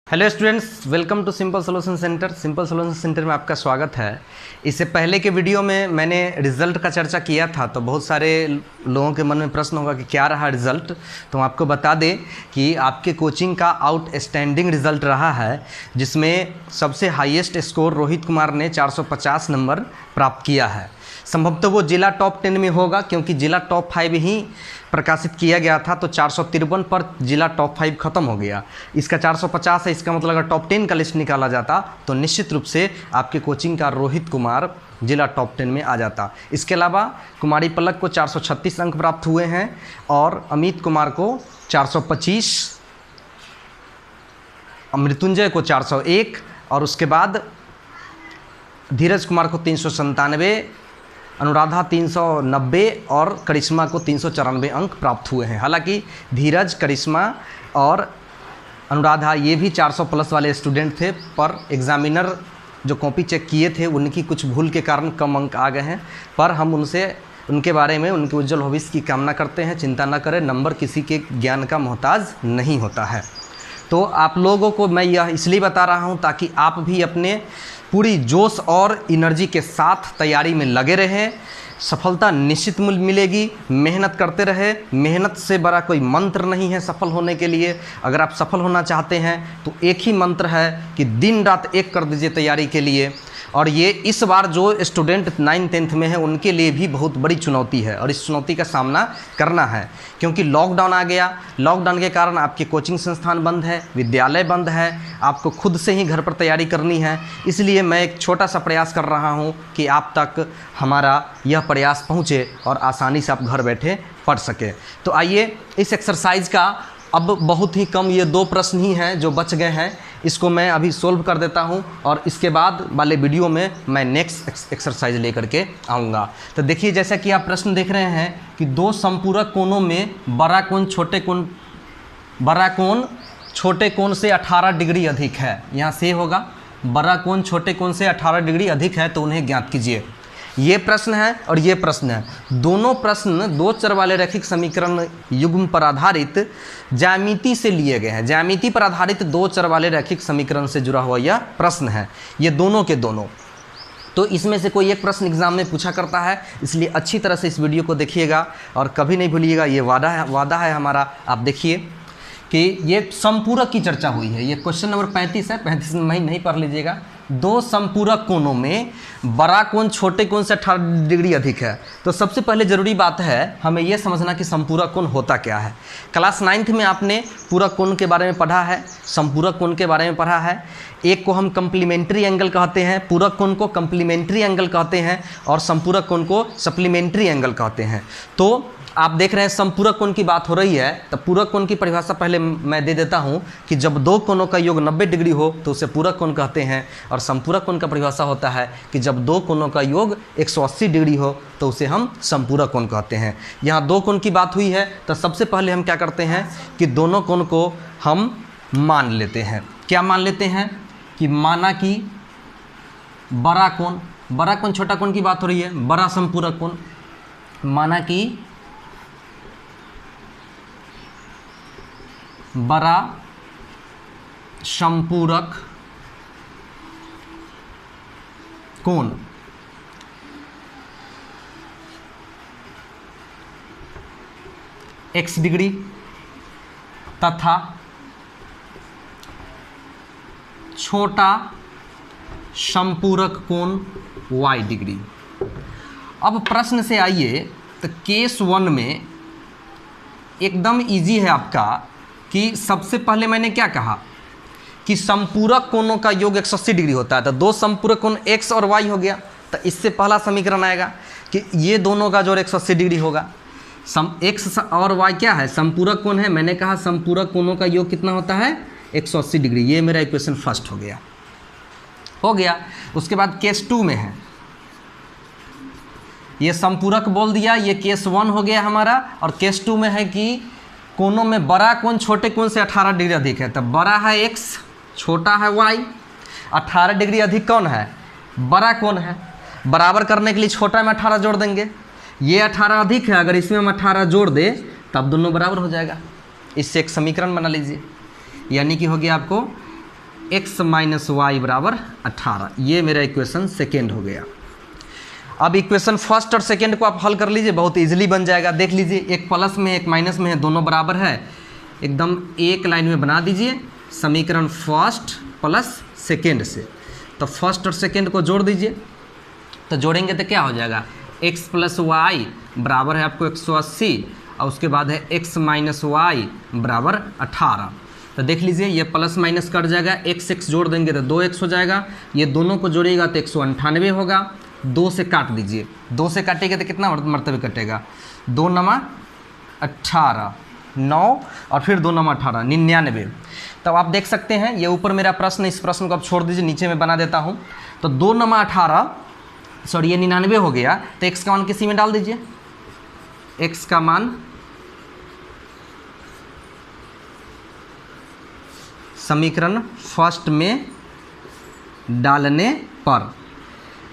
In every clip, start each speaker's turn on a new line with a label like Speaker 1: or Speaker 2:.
Speaker 1: Hello students, welcome to simple solution centre. Simple solution centre में आपका स्वागत है। इससे पहले के वीडियो में मैंने रिज़ल्ट का चर्चा किया था, तो बहुत सारे लोगों के मन में प्रश्न होगा कि क्या रहा रिज़ल्ट। तो हम आपको बता दें कि आपके कोचिंग का आउटस्टैंडिंग रिज़ल्ट रहा है, जिसमें सबसे हाईएस्ट स्कोर रोहित कुमार ने 450 नंबर प्राप्त किया है। संभवतः वो जिला टॉप 10 में होगा, क्योंकि जिला टॉप 5 ही प्रकाशित किया गया था, तो 453 पर जिला टॉप 5 खत्म हो गया। इसका 450 है, इसका मतलब अगर टॉप 10 का लिस्ट निकाला जाता तो निश्चित रूप से आपके कोचिंग का रोहित कुमार जिला टॉप 10 में आ जाता। इसके अलावा कुमारी पलक को 436 अंक प्राप्त हुए हैं और अमित कुमार को 425, मृत्युंजय को 401 और उसके बाद धीरज कुमार को 397, अनुराधा 390 और करिश्मा को 394 अंक प्राप्त हुए हैं। हालांकि धीरज, करिश्मा और अनुराधा ये भी 400 प्लस वाले स्टूडेंट थे, पर एग्ज़ामिनर जो कॉपी चेक किए थे उनकी कुछ भूल के कारण कम अंक आ गए हैं। पर हम उनके बारे में, उनके उज्जवल भविष्य की कामना करते हैं। चिंता न करें, नंबर किसी के ज्ञान का मोहताज नहीं होता है। तो आप लोगों को मैं यह इसलिए बता रहा हूं ताकि आप भी अपने पूरी जोश और एनर्जी के साथ तैयारी में लगे रहें। सफलता निश्चित मिलेगी, मेहनत करते रहे। मेहनत से बड़ा कोई मंत्र नहीं है सफल होने के लिए। अगर आप सफल होना चाहते हैं तो एक ही मंत्र है कि दिन रात एक कर दीजिए तैयारी के लिए। और ये इस बार जो स्टूडेंट 9th 10th में है उनके लिए भी बहुत बड़ी चुनौती है, और इस चुनौती का सामना करना है, क्योंकि लॉकडाउन आ गया। लॉकडाउन के कारण आपके कोचिंग संस्थान बंद है, विद्यालय बंद है, आपको खुद से ही घर पर तैयारी करनी है। इसलिए मैं एक छोटा सा प्रयास कर रहा हूँ कि आप तक हमारा यह प्रयास पहुँचे और आसानी से आप घर बैठे पढ़ सकें। तो आइए, इस एक्सरसाइज का अब बहुत ही कम, ये 2 प्रश्न ही हैं जो बच गए हैं, इसको मैं अभी सोल्व कर देता हूं और इसके बाद वाले वीडियो में मैं नेक्स्ट एक्सरसाइज लेकर के आऊँगा। तो देखिए, जैसा कि आप प्रश्न देख रहे हैं कि 2 संपूरक कोणों में बड़ा कोण छोटे कोण से 18 डिग्री अधिक है। यहाँ से होगा बड़ा कोण छोटे कोण से 18 डिग्री अधिक है, तो उन्हें ज्ञात कीजिए। ये प्रश्न है और ये प्रश्न है। दोनों प्रश्न 2 चर वाले रैखिक समीकरण युग्म पर आधारित ज्यामिति से लिए गए हैं। ज्यामिति पर आधारित 2 चर वाले रैखिक समीकरण से जुड़ा हुआ यह प्रश्न है, ये दोनों के दोनों। तो इसमें से कोई एक प्रश्न एग्जाम में पूछा करता है, इसलिए अच्छी तरह से इस वीडियो को देखिएगा और कभी नहीं भूलिएगा। ये वादा है हमारा। आप देखिए कि ये संपूरक की चर्चा हुई है। ये क्वेश्चन नंबर 35 है, 35 में नहीं पढ़ लीजिएगा। 2 संपूरक कोणों में बड़ा कोण छोटे कोण से 18 डिग्री अधिक है। तो सबसे पहले ज़रूरी बात है हमें यह समझना कि संपूरक कोण होता क्या है। क्लास 9th में आपने पूरक कोण के बारे में पढ़ा है, संपूरक कोण के बारे में पढ़ा है। एक को हम कम्प्लीमेंट्री एंगल कहते हैं, पूरक कोण को कम्प्लीमेंट्री एंगल कहते हैं और संपूरक कोण को सप्लीमेंट्री एंगल कहते हैं। तो आप देख रहे हैं संपूरक कोण की बात हो रही है, तो पूरक कोण की परिभाषा पहले मैं दे देता हूं कि जब 2 कोणों का योग 90 डिग्री हो तो उसे पूरक कोण कहते हैं, और संपूरक कोण का परिभाषा होता है कि जब 2 कोणों का योग 180 डिग्री हो तो उसे हम संपूरक कोण कहते हैं। यहाँ 2 कोण की बात हुई है, तो सबसे पहले हम क्या करते हैं कि दोनों कोण को हम मान लेते हैं। क्या मान लेते हैं कि माना कि बड़ा कोण छोटा कोण की बात हो रही है, बड़ा संपूरक कोण, माना कि बड़ा संपूरक कोण x डिग्री तथा छोटा संपूरक कोण y डिग्री। अब प्रश्न से आइए, तो केस 1 में एकदम इजी है आपका कि सबसे पहले मैंने क्या कहा कि संपूरक कोणों का योग 180 डिग्री होता है। तो 2 संपूरक कोण x और y हो गया, तो इससे पहला समीकरण आएगा कि ये दोनों का जोड़ 180 डिग्री होगा। x और y क्या है, संपूरक कोण है। मैंने कहा संपूरक कोणों का योग कितना होता है, 180 डिग्री। ये मेरा इक्वेशन फर्स्ट हो गया। उसके बाद केस 2 में है, ये संपूरक बोल दिया, ये केस 1 हो गया हमारा। और केस 2 में है कि कोणों में बड़ा कोण छोटे कोण से 18 डिग्री अधिक है। तो बड़ा है x, छोटा है y, 18 डिग्री अधिक कौन है, बड़ा कोण है। बराबर करने के लिए छोटा में 18 जोड़ देंगे, ये 18 अधिक है, अगर इसमें हम 18 जोड़ दें तब दोनों बराबर हो जाएगा। इससे एक समीकरण बना लीजिए, यानी कि हो गया आपको x माइनस वाई बराबर 18। ये मेरा इक्वेशन सेकेंड हो गया। अब इक्वेशन फर्स्ट और सेकेंड को आप हल कर लीजिए, बहुत इजीली बन जाएगा। देख लीजिए, एक प्लस में एक माइनस में है, दोनों बराबर है, एकदम एक लाइन में बना दीजिए समीकरण फर्स्ट प्लस सेकेंड से। तो फर्स्ट और सेकेंड को जोड़ दीजिए, तो जोड़ेंगे तो क्या हो जाएगा, x प्लस वाई बराबर है आपको 180 और उसके बाद है x माइनस वाई बराबर 18। तो देख लीजिए, ये प्लस माइनस कट जाएगा, x जोड़ देंगे तो 2x हो जाएगा, ये दोनों को जोड़िएगा तो 198 होगा। 2 से काट दीजिए, 2 से काटेंगे तो कितना मरतबे कटेगा, 2 नमा 18, 9 और फिर 2 नमा 18, 99। तब आप देख सकते हैं, ये ऊपर मेरा प्रश्न, इस प्रश्न को आप छोड़ दीजिए, नीचे में बना देता हूँ। तो 2 नमा 18, सॉरी ये 99 हो गया, तो x का मान किसी में डाल दीजिए, x का मान समीकरण फर्स्ट में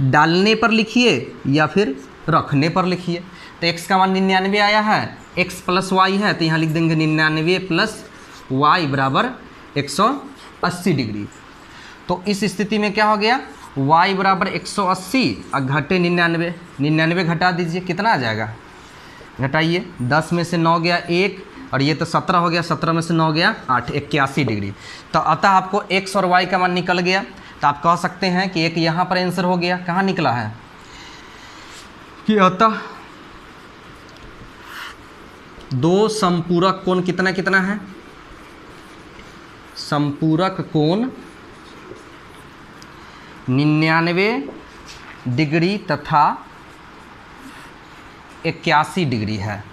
Speaker 1: डालने पर लिखिए या फिर रखने पर लिखिए। तो x का मान 99 आया है, x प्लस वाई है, तो यहाँ लिख देंगे 99 प्लस वाई बराबर 180 डिग्री। तो इस स्थिति में क्या हो गया, y बराबर 180 और घटे 99, 99 घटा दीजिए, कितना आ जाएगा, घटाइए, 10 में से 9 गया 1 और ये तो 17 हो गया, 17 में से 9 गया 8, 81 डिग्री। तो अतः आपको x और y का मान निकल गया। तो आप कह सकते हैं कि एक यहाँ पर आंसर हो गया, कहाँ निकला है कि अतः दो संपूरक कोण कितना कितना है, संपूरक कोण 99 डिग्री तथा 81 डिग्री है।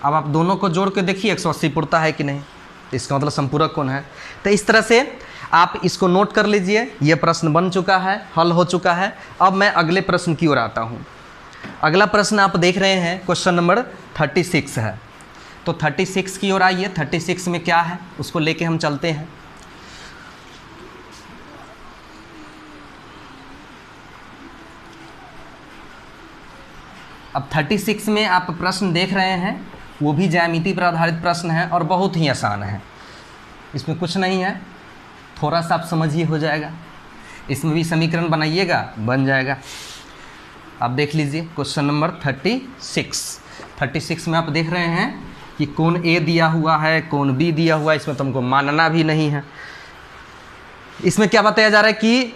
Speaker 1: अब आप दोनों को जोड़ के देखिए 180 पुरता है कि नहीं, तो इसका मतलब संपूरक कोण है। तो इस तरह से आप इसको नोट कर लीजिए, ये प्रश्न बन चुका है, हल हो चुका है। अब मैं अगले प्रश्न की ओर आता हूँ। अगला प्रश्न आप देख रहे हैं क्वेश्चन नंबर 36 है। तो 36 की ओर आइए, 36 में क्या है उसको लेके हम चलते हैं। अब 36 में आप प्रश्न देख रहे हैं, वो भी ज्यामिति पर आधारित प्रश्न है और बहुत ही आसान है, इसमें कुछ नहीं है, थोड़ा सा आप समझिए हो जाएगा। इसमें भी समीकरण बनाइएगा, बन जाएगा। आप देख लीजिए क्वेश्चन नंबर 36 में आप देख रहे हैं कि कोण ए दिया हुआ है, कोण बी दिया हुआ है, इसमें तुमको मानना भी नहीं है। इसमें क्या बताया जा रहा है कि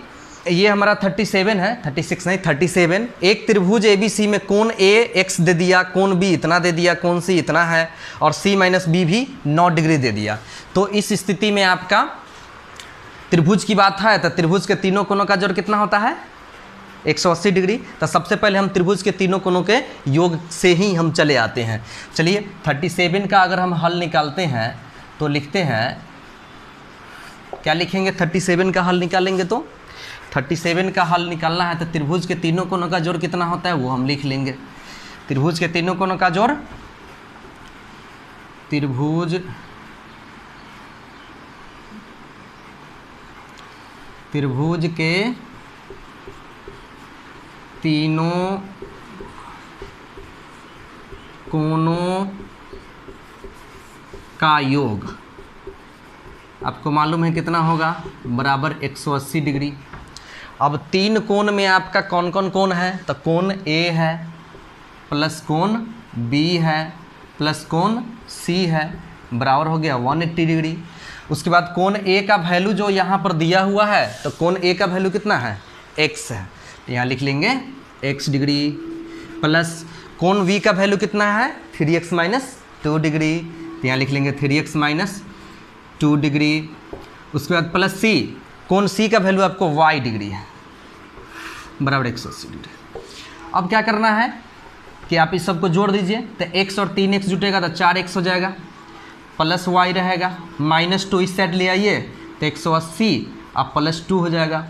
Speaker 1: ये हमारा 37 है, 36 नहीं 37, एक त्रिभुज ABC में कोण A x दे दिया, कोण B इतना दे दिया, कोण C इतना है और C माइनस बी भी 9 डिग्री दे दिया। तो इस स्थिति में आपका त्रिभुज की बात है, तो त्रिभुज के तीनों कोणों का जोड़ कितना होता है, 180 डिग्री। तो सबसे पहले हम त्रिभुज के तीनों कोणों के योग से ही हम चले आते हैं। चलिए 37 का अगर हम हल निकालते हैं तो लिखते हैं, क्या लिखेंगे, 37 का हल निकालेंगे तो 37 का हल निकालना है तो त्रिभुज के तीनों कोणों का जोड़ कितना होता है वो हम लिख लेंगे। त्रिभुज के तीनों कोणों का जोड़, त्रिभुज के तीनों कोणों का योग आपको मालूम है कितना होगा, बराबर 180 डिग्री। अब तीन कोण में आपका कौन कौन कोण है, तो कोण A है प्लस कोण B है प्लस कोण C है, बराबर हो गया 180 डिग्री। उसके बाद कोण A का वैल्यू जो यहाँ पर दिया हुआ है, तो कोण A का वैल्यू कितना है, x है, तो यहाँ लिख लेंगे x डिग्री, प्लस कोण B का वैल्यू कितना है 3x माइनस 2 डिग्री, तो यहाँ लिख लेंगे 3x माइनस 2 डिग्री। उसके बाद प्लस C, कोण C का वैल्यू आपको y डिग्री है, बराबर 180 डिग्री। अब क्या करना है कि आप इस सबको जोड़ दीजिए, तो x और 3x जुटेगा तो 4x हो जाएगा, प्लस y रहेगा, माइनस 2 इस साइड ले आइए तो 180 अब प्लस 2 हो जाएगा।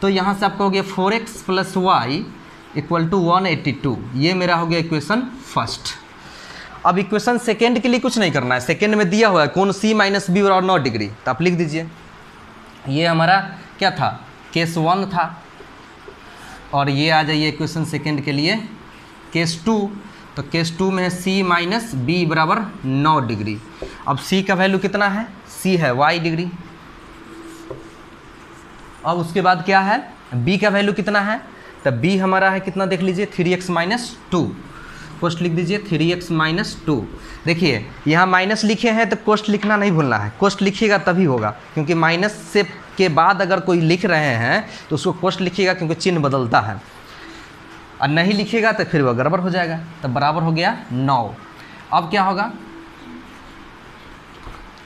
Speaker 1: तो यहाँ से आपका हो गया 4x plus Y equal to 182। ये मेरा हो गया इक्वेशन फर्स्ट। अब इक्वेशन सेकेंड के लिए कुछ नहीं करना है, सेकेंड में दिया हुआ है कोण C माइनस बी बराबर 9 डिग्री, तो आप लिख दीजिए ये हमारा क्या था, केस 1 था, और ये आ जाइए इक्वेशन सेकेंड के लिए केस 2। तो केस 2 में है C माइनस बी बराबर 9 डिग्री। अब C का वैल्यू कितना है, C है y डिग्री, अब उसके बाद क्या है, b का वैल्यू कितना है, तो b हमारा है कितना देख लीजिए 3x माइनस 2, कोष्ट लिख दीजिए 3x माइनस 2। देखिए यहाँ माइनस लिखे हैं तो कोष्ट लिखना नहीं भूलना है, कोष्ट लिखिएगा तभी होगा, क्योंकि माइनस से के बाद अगर कोई लिख रहे हैं तो उसको कोष्ट लिखिएगा, क्योंकि चिन्ह बदलता है, और नहीं लिखिएगा तो फिर वह गड़बड़ हो जाएगा। तो बराबर हो गया 9। अब क्या होगा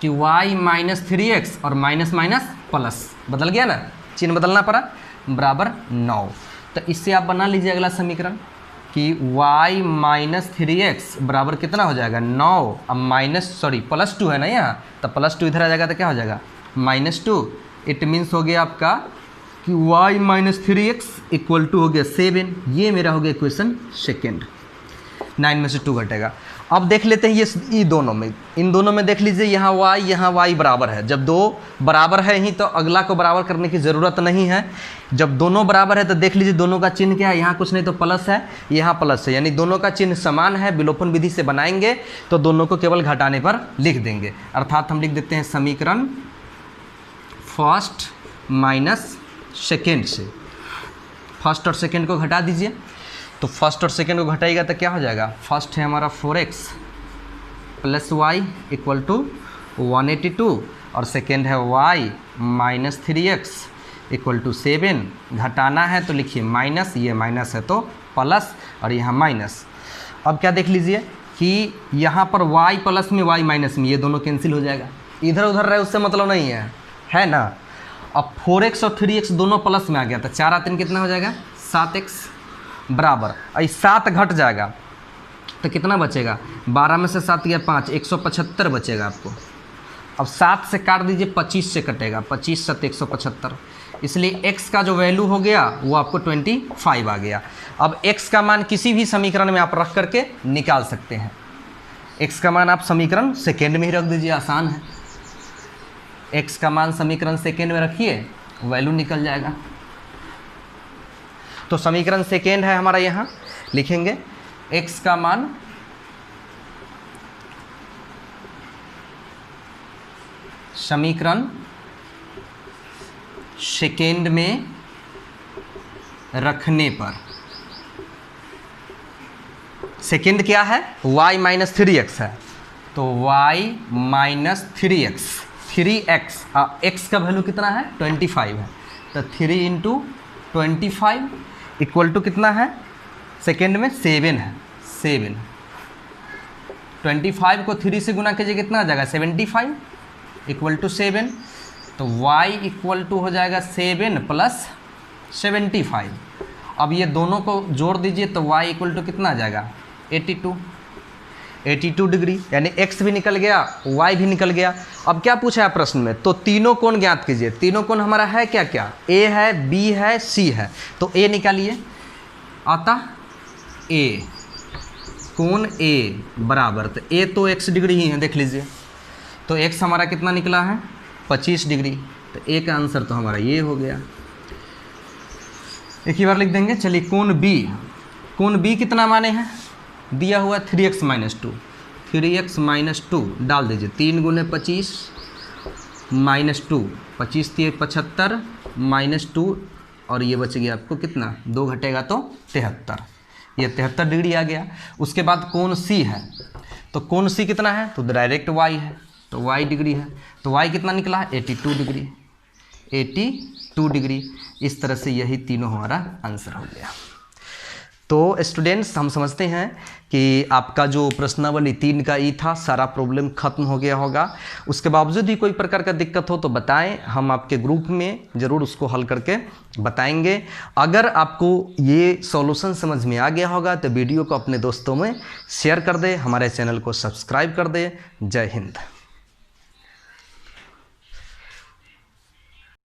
Speaker 1: कि y माइनस 3x और माइनस माइनस प्लस बदल गया ना, चिन्ह बदलना पड़ा, बराबर 9। तो इससे आप बना लीजिए अगला समीकरण कि y माइनस 3x बराबर कितना हो जाएगा 9, अब माइनस प्लस 2 है ना यहाँ, तो प्लस 2 इधर आ जाएगा तो क्या हो जाएगा -2। इट मीन्स हो गया आपका कि y minus 3x equal to हो गया 7। ये मेरा हो गया इक्वेशन सेकेंड, 9 में से 2 घटेगा। अब देख लेते हैं ये दोनों में, इन दोनों में देख लीजिए यहाँ y बराबर है। जब दो बराबर है ही तो अगला को बराबर करने की ज़रूरत नहीं है। जब दोनों बराबर है तो देख लीजिए दोनों का चिन्ह क्या है, यहाँ कुछ नहीं तो प्लस है, यहाँ प्लस है, यानी दोनों का चिन्ह समान है। विलोपन विधि से बनाएंगे तो दोनों को केवल घटाने पर लिख देंगे, अर्थात हम लिख देते हैं समीकरण फर्स्ट माइनस सेकेंड से। फर्स्ट और सेकेंड को घटा दीजिए, तो फर्स्ट और सेकेंड को घटाएगा तो क्या हो जाएगा, फर्स्ट है हमारा 4x plus Y equal to 182 और सेकेंड है y minus 3x equal to 7। घटाना है तो लिखिए माइनस, ये माइनस है तो प्लस और यहाँ माइनस। अब क्या देख लीजिए कि यहाँ पर y प्लस में y माइनस में ये दोनों कैंसिल हो जाएगा, इधर उधर रहे उससे मतलब नहीं है ना। अब 4x और 3x दोनों प्लस में आ गया तो 4 और 3 कितना हो जाएगा 7x बराबर, और 7 घट जाएगा तो कितना बचेगा, 12 में से 7 गया 5, 175 बचेगा आपको। अब 7 से काट दीजिए, 25 से कटेगा, 25 7 175, इसलिए x का जो वैल्यू हो गया वो आपको 25 आ गया। अब x का मान किसी भी समीकरण में आप रख करके निकाल सकते हैं। x का मान आप समीकरण सेकेंड में ही रख दीजिए, आसान है। x का मान समीकरण सेकेंड में रखिए, वैल्यू निकल जाएगा। तो समीकरण सेकेंड है हमारा, यहाँ लिखेंगे x का मान समीकरण सेकेंड में रखने पर, सेकेंड क्या है y माइनस 3x है, तो y माइनस 3x x का वैल्यू कितना है 25 है, तो 3 इंटू 25 इक्वल टू कितना है, सेकेंड में 7 है, 7। 25 को 3 से गुना कीजिए कितना आ जाएगा 75 इक्वल टू 7, तो y इक्वल टू हो जाएगा 7 प्लस 75। अब ये दोनों को जोड़ दीजिए तो y इक्वल टू कितना आ जाएगा 82 डिग्री, यानी x भी निकल गया y भी निकल गया। अब क्या पूछा है प्रश्न में, तो तीनों कोण ज्ञात कीजिए। तीनों कोण हमारा है क्या क्या, a है b है c है, तो a निकालिए। अतः a कोण a बराबर, तो a तो x डिग्री ही है देख लीजिए, तो x हमारा कितना निकला है 25 डिग्री, तो a का आंसर तो हमारा ये हो गया। एक ही बार लिख देंगे। चलिए कोण b कितना माने हैं, दिया हुआ 3x माइनस 2, 3x माइनस 2 डाल दीजिए, 3 गुने 25 माइनस 2, 25 3 75 माइनस 2, और ये बच गया आपको कितना, 2 घटेगा तो 73, ये 73 डिग्री आ गया। उसके बाद कोण c है, तो कोण c कितना है, तो डायरेक्ट y है, तो y डिग्री है, तो y कितना निकला 82 डिग्री, 82 डिग्री। इस तरह से यही तीनों हमारा आंसर हो गया। तो स्टूडेंट्स हम समझते हैं कि आपका जो प्रश्नावली 3 का ई था सारा प्रॉब्लम खत्म हो गया होगा। उसके बावजूद ही कोई प्रकार का दिक्कत हो तो बताएं, हम आपके ग्रुप में ज़रूर उसको हल करके बताएंगे। अगर आपको ये सॉल्यूशन समझ में आ गया होगा तो वीडियो को अपने दोस्तों में शेयर कर दें, हमारे चैनल को सब्सक्राइब कर दें। जय हिंद।